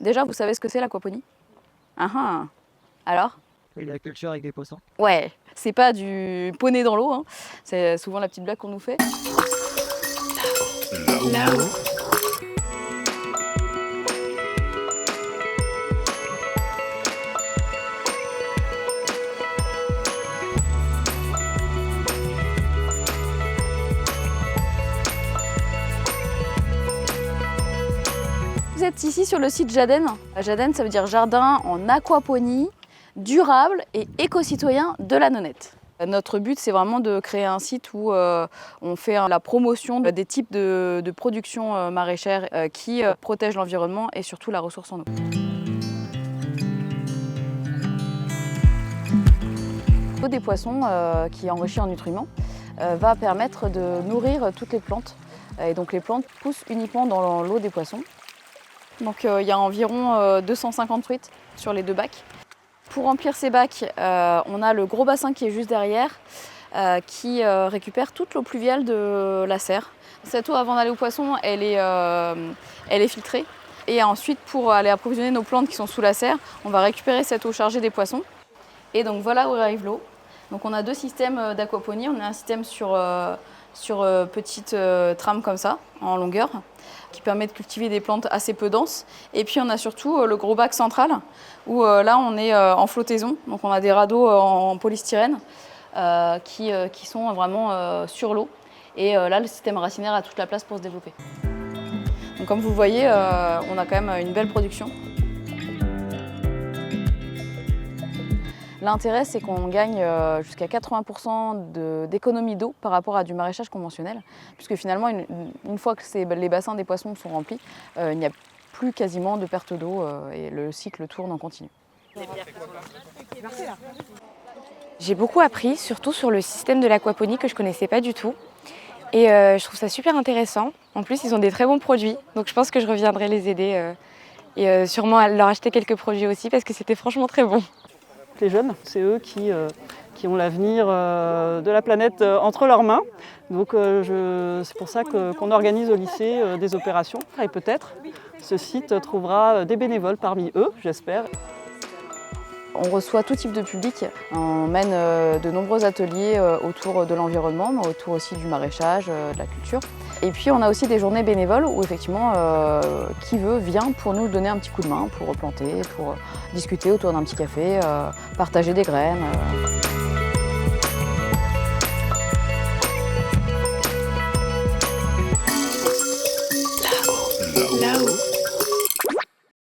Déjà, vous savez ce que c'est l'aquaponie? Ah ah. Alors? Et la culture avec des poissons. Ouais, c'est pas du poney dans l'eau, hein. C'est souvent la petite blague qu'on nous fait. Là-haut. Vous êtes ici sur le site Jaden. Jaden, ça veut dire jardin en aquaponie, durable et éco-citoyen de la Nonette. Notre but, c'est vraiment de créer un site où on fait la promotion des types de production maraîchère qui protègent l'environnement et surtout la ressource en eau. L'eau des poissons, qui est enrichie en nutriments, va permettre de nourrir toutes les plantes. Et donc les plantes poussent uniquement dans l'eau des poissons. Donc il y a environ 250 truites sur les 2 bacs. Pour remplir ces bacs, on a le gros bassin qui est juste derrière, qui récupère toute l'eau pluviale de la serre. Cette eau, avant d'aller aux poissons, elle est filtrée. Et ensuite, pour aller approvisionner nos plantes qui sont sous la serre, on va récupérer cette eau chargée des poissons. Et donc voilà où arrive l'eau. Donc on a 2 systèmes d'aquaponie. On a un système sur petites trames comme ça, en longueur, qui permet de cultiver des plantes assez peu denses. Et puis on a surtout le gros bac central, où là on est en flottaison. Donc on a des radeaux en polystyrène qui sont vraiment sur l'eau. Et là le système racinaire a toute la place pour se développer. Donc comme vous le voyez, on a quand même une belle production. L'intérêt, c'est qu'on gagne jusqu'à 80% d'économie d'eau par rapport à du maraîchage conventionnel, puisque finalement, une fois que les bassins des poissons sont remplis, il n'y a plus quasiment de perte d'eau et le cycle tourne en continu. J'ai beaucoup appris, surtout sur le système de l'aquaponie que je ne connaissais pas du tout. Et je trouve ça super intéressant. En plus, ils ont des très bons produits, donc je pense que je reviendrai les aider et sûrement leur acheter quelques produits aussi parce que c'était franchement très bon. Les jeunes, c'est eux qui ont l'avenir de la planète entre leurs mains. Donc c'est pour ça qu'on organise au lycée des opérations. Et peut-être ce site trouvera des bénévoles parmi eux, j'espère. On reçoit tout type de public. On mène de nombreux ateliers autour de l'environnement, mais autour aussi du maraîchage, de la culture. Et puis on a aussi des journées bénévoles où effectivement qui veut vient pour nous donner un petit coup de main, pour replanter, pour discuter autour d'un petit café, partager des graines.